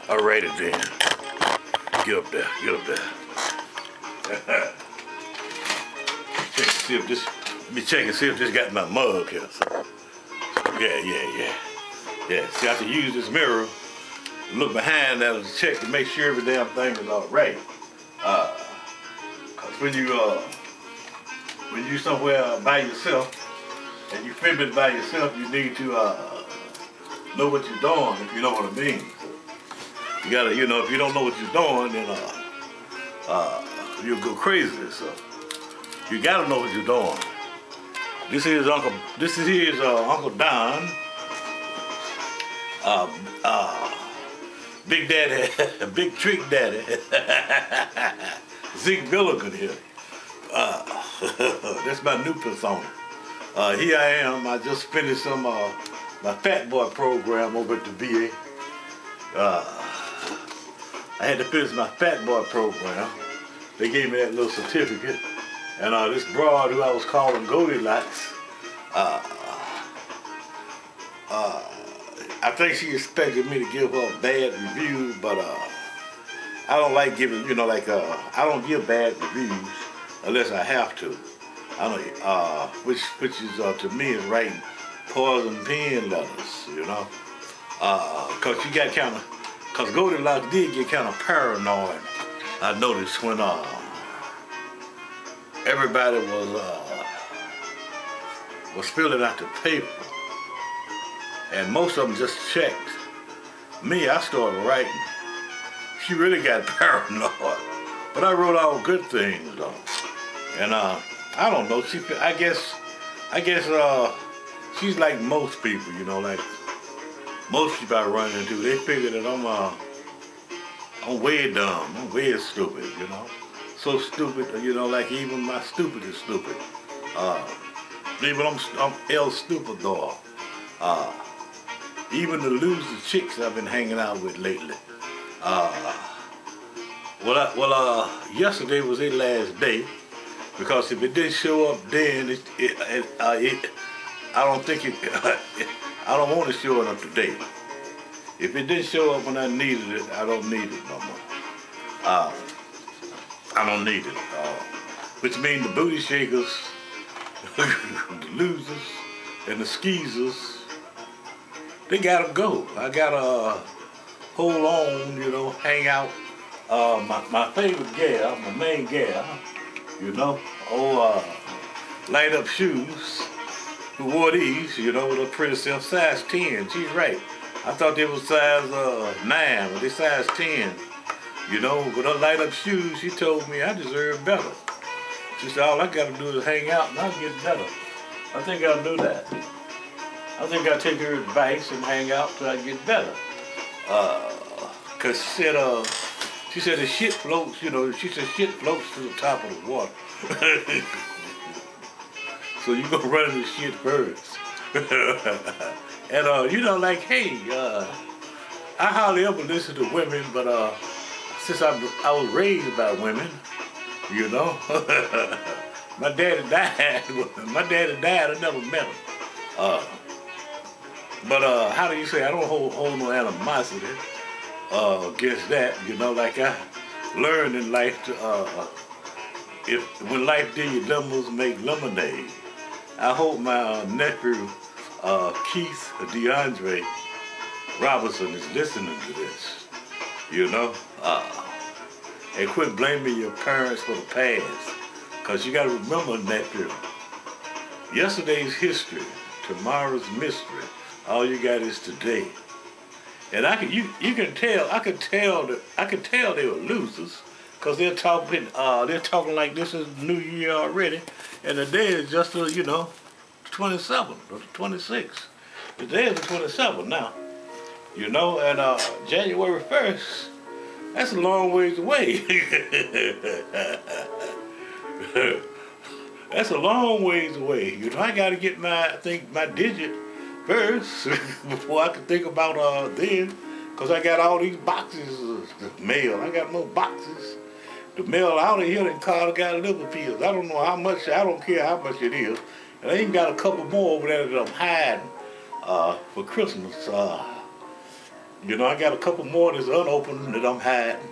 Alrighty then. Get up there, get up there. Check, see if this, let me check and see if this got my mug here. So, yeah. Yeah, see, I have to use this mirror, look behind that and check to make sure every damn thing is all right. Cause when you somewhere by yourself and you filming by yourself, you need to know what you're doing, if you know what I mean. You gotta, if you don't know what you're doing, then you'll go crazy. So you gotta know what you're doing. This is Uncle Don. Big Daddy, Big Trick Daddy, Zeke Billigan here. That's my new persona. Here I am. I just finished my Fat Boy program over at the VA. I had to finish my Fat Boy program. They gave me that little certificate. And this broad who I was calling Goldilocks, I think she expected me to give her a bad review, but I don't like giving, I don't give bad reviews unless I have to. I don't, which is to me is writing poison pen letters, cause you got cause Goldilocks did get kind of paranoid. I noticed when everybody was filling out the paper. And most of them just checked. Me, I started writing. She really got paranoid. But I wrote all good things though. And I don't know, I guess she's like most people, like most people I run into, they figure that I'm way dumb, I'm way stupid, So stupid, like even my stupid is stupid. Even I'm El Stupidor. Even the loser chicks I've been hanging out with lately. Yesterday was their last day because if it didn't show up then, I don't think it. I don't want to show it up today. If it didn't show up when I needed it, I don't need it no more. I don't need it. Which means the booty shakers, the losers, and the skeezers. They gotta go. I gotta hold on, hang out. My favorite gal, my main gal, Light Up Shoes, who wore these, with a pretty self, size 10. She's right. I thought they was size 9, but they size 10. With her Light Up Shoes, she told me I deserve better. She said, all I gotta do is hang out and I'll get better. I think I'll do that. I think I'll take her advice and hang out till I get better. Cause she said the shit floats, she said shit floats to the top of the water. So you gonna run into shit first. And like, hey, I hardly ever listen to women, but since I was raised by women, my daddy died. I never met him. But how do you say, I don't hold no animosity against that, like I learned in life to, when life did you lemons, make lemonade. I hope my nephew, Keith DeAndre Robinson is listening to this, and quit blaming your parents for the past, because you got to remember, nephew, yesterday's history, tomorrow's mystery. All you got is today. And I could tell they were losers, because they're talking like this is New Year already, and the day is just 27 or 26. The day is the 27 now. And January 1st, that's a long ways away. That's a long ways away. I gotta get my digit first before I can think about then, because I got all these boxes of mail. I got more boxes to mail out of here than Carter got liver pills. I don't know how much, I don't care how much it is. And I even got a couple more over there that I'm hiding for Christmas. You know, I got a couple more that's unopened that I'm hiding.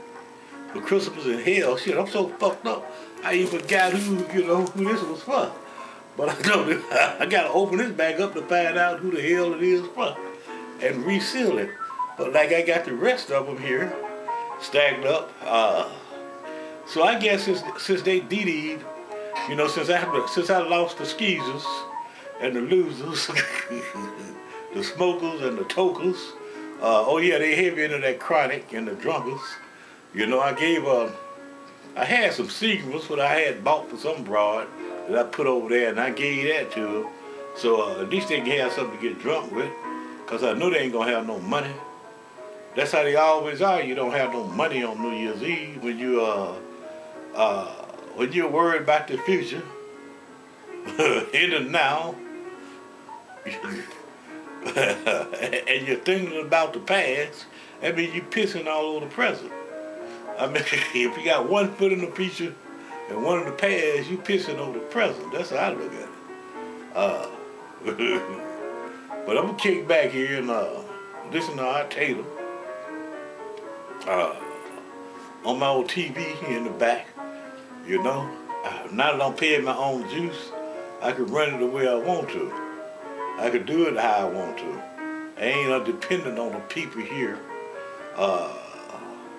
For Christmas in hell, shit, I'm so fucked up. I even forgot who this was for. But I know that I gotta open this back up to find out who the hell it is for and reseal it. But like I got the rest of them here stacked up. So I guess since they DD'd, you know, since I lost the skeezers and the losers, the smokers and the tokers. Oh yeah, they heavy into that chronic and the drunkers. You know, I had some Seagrams that I had bought for some broad that I put over there, and I gave that to them. So at least they can have something to get drunk with, because I know they ain't going to have no money. That's how they always are. You don't have no money on New Year's Eve when you're worried about the future, in the now, and you're thinking about the past. That means you're pissing all over the present. I mean, if you got one foot in the future and one in the past, you pissing on the present. That's how I look at it. But I'm gonna kick back here and listen to our Taylor on my old TV in the back. You know, now that I'm paying my own juice, I can run it the way I want to. I can do it how I want to. I ain't dependent on the people here.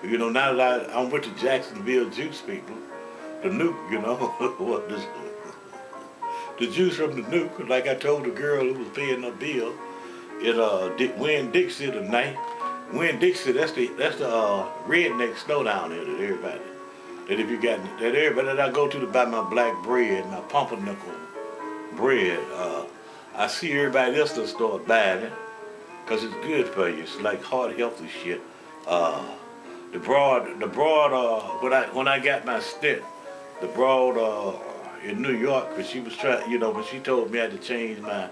You know, now that I'm with the Jacksonville juice people, the nuke, you know, what the juice from the nuke, like I told the girl who was paying her bill, it Winn-Dixie tonight. Winn-Dixie, that's the redneck snow down there that everybody, everybody that I go to buy my black bread, my pumpernickel bread, I see everybody else that start buying it, because it's good for you. It's like heart healthy shit. The broad, when I got my stint, the broad in New York, because she was trying, you know, when she told me I had to change my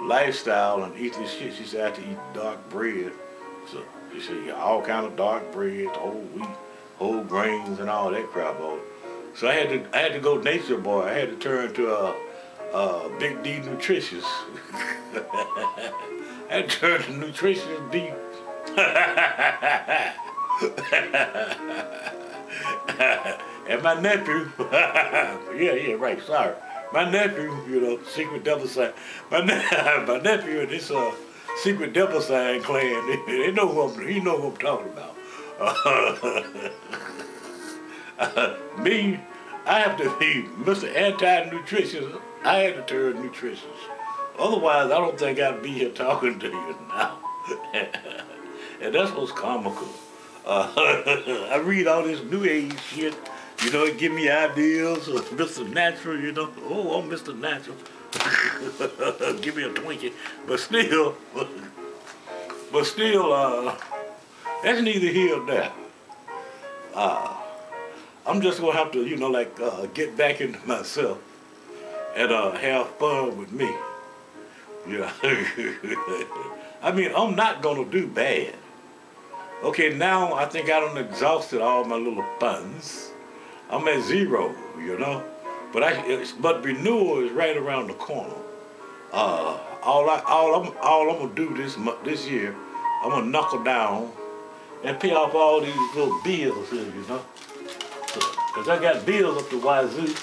lifestyle and eat this shit, she said I had to eat dark bread. So she said, yeah, all kind of dark bread, whole wheat, whole grains, and all that crap. So I had to go nature boy. I had to turn to Big D Nutritious. I had to turn to Nutritious D. And my nephew, yeah, right, sorry. My nephew, you know, secret double sign. My nephew and this secret double sign clan, they know he know who I'm talking about. Me, I have to be Mr. Anti-Nutritious. I had to turn nutritious. Otherwise, I don't think I'd be here talking to you now. And that's what's comical. I read all this new age shit, you know, it give me ideas of Mr. Natural, you know. Oh, I'm Mr. Natural. Give me a Twinkie. But still, that's neither here nor there. I'm just gonna have to, you know, like get back into myself and have fun with me. Yeah. I mean, I'm not gonna do bad. Okay, now I think I done exhausted all my little funds. I'm at zero, you know. But renewal is right around the corner. All I'm gonna do this year, I'm gonna knuckle down and pay off all these little bills here, you know. Cause I got bills up the wazoo.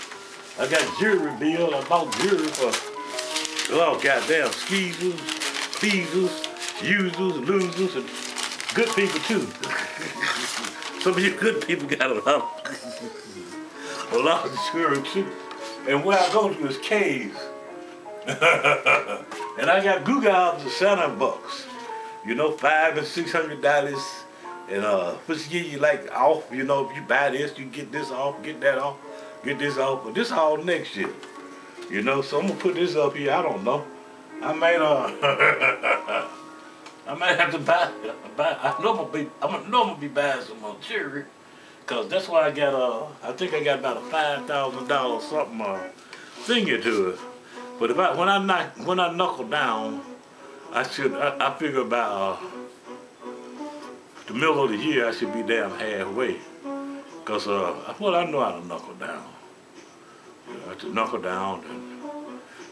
I got jewelry bills. I bought jewelry for goddamn skeezers, pleasers, users, losers, and good people too. Some of you good people got a lot of jewelry too. And where I go to is caves. And I got Google albums of $7, you know, $500 and $600. And which give you like off, you know, if you buy this, you get this off, get that off, get this off. But this all next year, you know. So I'm gonna put this up here. I don't know. I might I might have to buy. I know I'm gonna be buying some more jewelry, cause that's why I got I think I got about a $5,000 something thingy to it. But if when I knuckle down, I figure about the middle of the year I should be damn halfway. Cause well, I know how to knuckle down. You know, I have to knuckle down and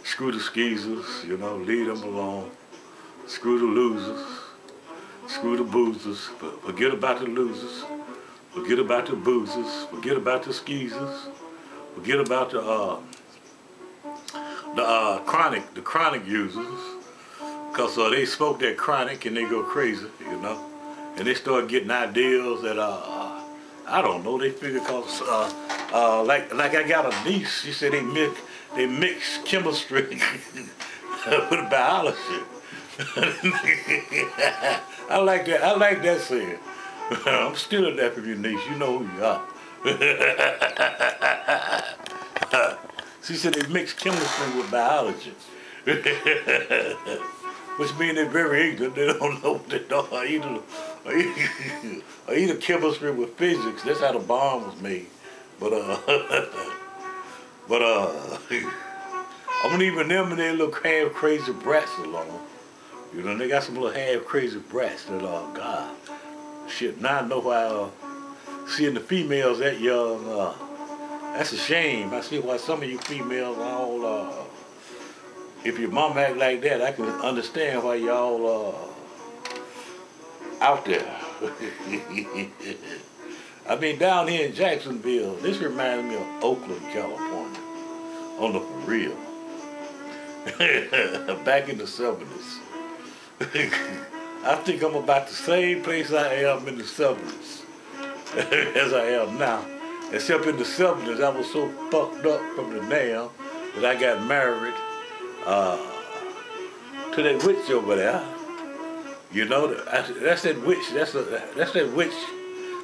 screw the skeezers, you know, leave them alone. Screw the losers. Screw the boozers. Forget about the losers. Forget about the boozers. Forget about the skeezers. Forget about the chronic users. Cause they smoke that chronic and they go crazy, you know. And they start getting ideas that I don't know. They figure cause like I got a niece. She said they mix chemistry with biology. I like that. I like that saying. I'm stealing that from your niece. You know who you are. She said they mix chemistry with biology. Which means they're very ignorant. They don't know what they do. Or either chemistry with physics. That's how the bomb was made. But I'm leaving them and their little half crazy brats alone. You know, they got some little half crazy brats that God. Shit, now I know why seeing the females that young, that's a shame. I see why some of you females all if your mom act like that, I can understand why y'all out there. I mean, down here in Jacksonville, this reminds me of Oakland, California, on the for real. Back in the 70s. I think I'm about the same place I am in the 70s as I am now. Except in the 70s, I was so fucked up from the damn that I got married to that witch over there. You know, that's that witch. That's that witch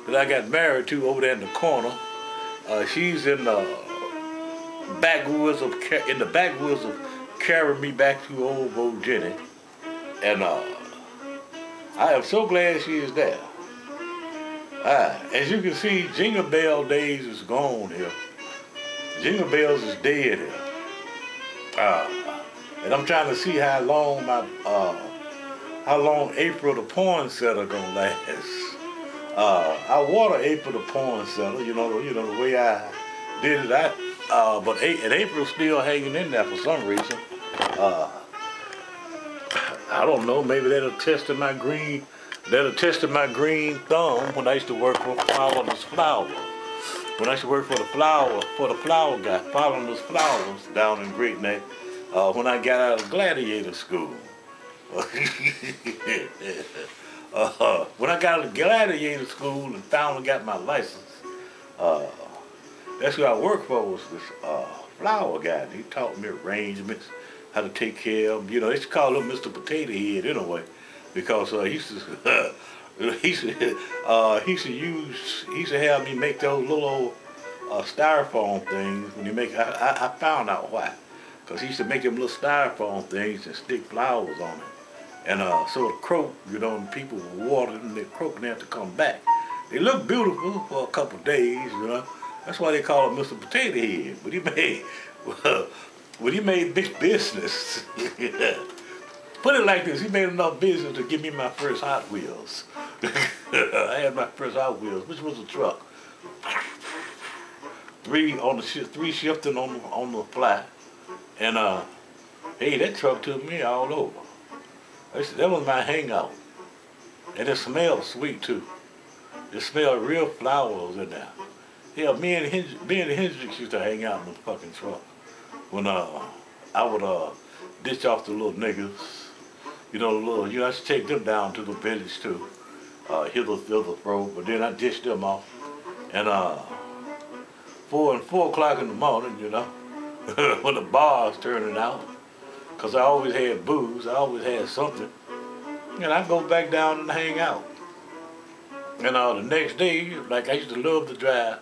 that I got married to over there in the corner. She's in the backwoods of carrying me back to old Bo Jenny, and I am so glad she is there. As you can see, Jingle Bell days is gone here. Jingle Bells is dead here. And I'm trying to see how long April the poinsettia gonna last. I water April the poinsettia, you know the way I did it. And April's still hanging in there for some reason. I don't know. Maybe that'll test my green thumb when I used to work for Fowler's Flower. When I used to work for the flower guy, Fowler's Flowers down in Great Neck. When I got out of gladiator school. When I got out of gladiator school and finally got my license, that's who I worked for, was this flower guy. He taught me arrangements, how to take care of them. You know, they used to call him Mr. Potato Head anyway, because he used to have me make those little old styrofoam things. When you make, I found out why. Because he used to make them little styrofoam things and stick flowers on it. And so it croaked, you know, and people would water them, and they croak and they have to come back. They look beautiful for a couple of days, you know. That's why they call him Mr. Potato Head. But he made big business. Put it like this, he made enough business to give me my first Hot Wheels. I had my first Hot Wheels, which was a truck. Three shifting on the fly. And hey, that truck took me all over. That was my hangout. And it smelled sweet too. It smelled real flowers in there. Yeah, me and Hendrix used to hang out in the fucking truck. When I would ditch off the little niggas. You know, I used to take them down to the village too. Hither, throw, but then I ditched them off. And 4 o'clock in the morning, you know, when the bar's turning out, because I always had booze, I always had something, and I go back down and hang out. And the next day, like I used to love to drive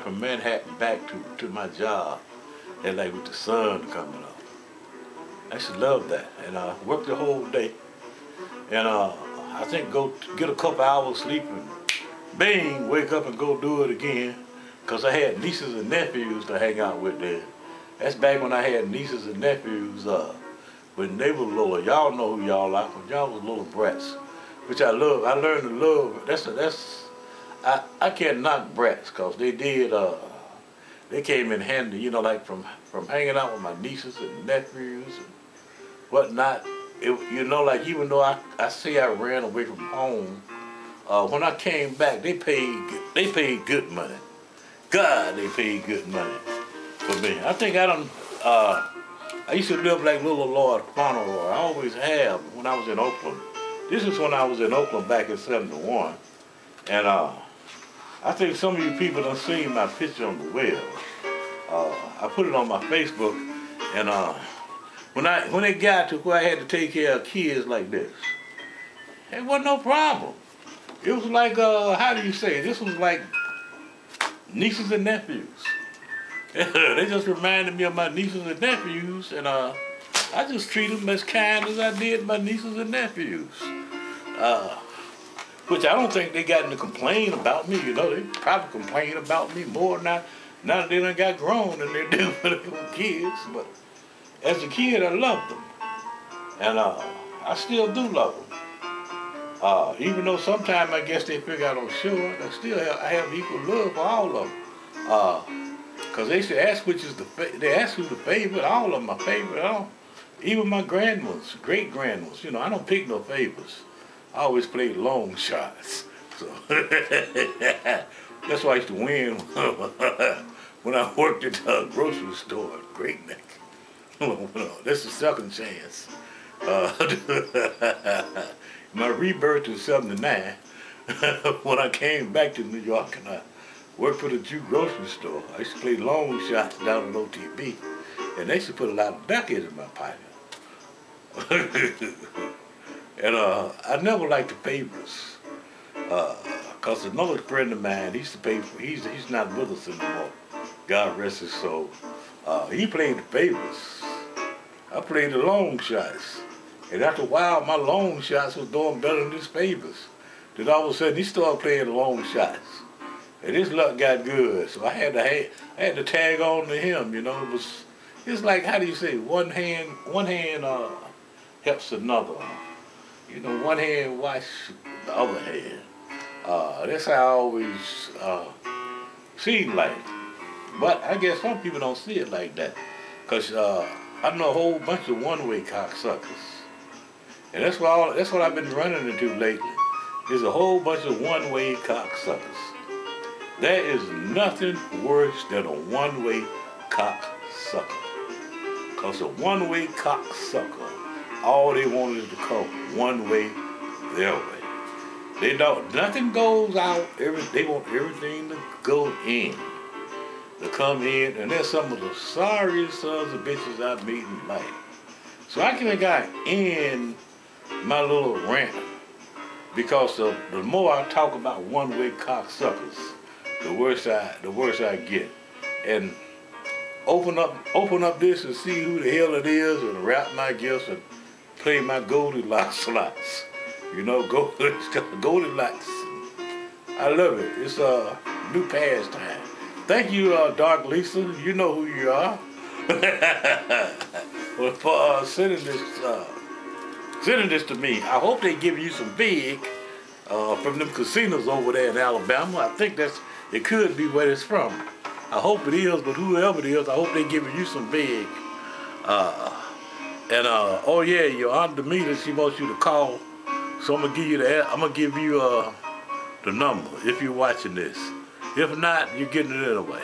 from Manhattan back to my job, and like with the sun coming up. I used to love that, and work the whole day, and I think go get a couple hours sleep and bang, wake up and go do it again. Because I had nieces and nephews to hang out with then. That's back when I had nieces and nephews when they were little. Y'all know who y'all are, when y'all was little brats, which I love. I learned to love. I can't knock brats, because they did, they came in handy, you know, like from hanging out with my nieces and nephews and whatnot. you know, like even though I say I ran away from home, when I came back, they paid good money. God, they paid good money for me. I think I used to live like Little Lord Fauntleroy. I always have when I was in Oakland. This is when I was in Oakland back in '71. And I think some of you people done seen my picture on the web. I put it on my Facebook, and when it got to where I had to take care of kids like this, it wasn't no problem. It was like, how do you say it? This was like nieces and nephews. They just reminded me of my nieces and nephews, and I just treat them as kind as I did my nieces and nephews. Which I don't think they got to complain about me. You know, they probably complain about me more now that they done got grown than they do when they were kids. But as a kid, I loved them, and I still do love them. Even though sometimes I guess they figure out I'm short, I have equal love for all of them. Cause they should ask they ask who's the favorite. All of them my favorite. Even my great grandmas. You know, I don't pick no favorites. I always played long shots. So that's why I used to win when I worked at the grocery store at Great Neck. That's the second chance. My rebirth in '79 when I came back to New York and I worked for the Jew grocery store. I used to play long shots down at OTB, and they used to put a lot of decades in my pocket. And I never liked the favorites, cause another friend of mine, he used to pay for. He's not with us anymore. God rest his soul. He played the favorites. I played the long shots, and after a while, my long shots was doing better than his favorites. Then all of a sudden, he started playing the long shots. And his luck got good, so I had to tag on to him. You know, it's like, how do you say, one hand helps another. You know, one hand wash the other hand. That's how I always seen life. But I guess some people don't see it like that, cause I know a whole bunch of one-way cocksuckers, and that's what I've been running into lately. There's a whole bunch of one-way cocksuckers. There is nothing worse than a one-way cocksucker. Because a one-way cocksucker, all they want is to come one way, their way. Nothing goes out, they want everything to go in, to come in, and they're some of the sorriest sons of bitches I've met in life. So I think I end my little rant, because the more I talk about one-way cocksuckers, the worse I get. And open up this and see who the hell it is, and wrap my gifts and play my Goldilocks slots. You know, Goldilocks. I love it. It's a new pastime. Thank you, Dark Lisa. You know who you are. For sending this to me. I hope they give you some big from them casinos over there in Alabama. I think it could be where it's from. I hope it is, but whoever it is, I hope they're giving you some big. Oh yeah, your Aunt Demeter, she wants you to call. So I'm gonna give you the number if you're watching this. If not, you're getting it anyway.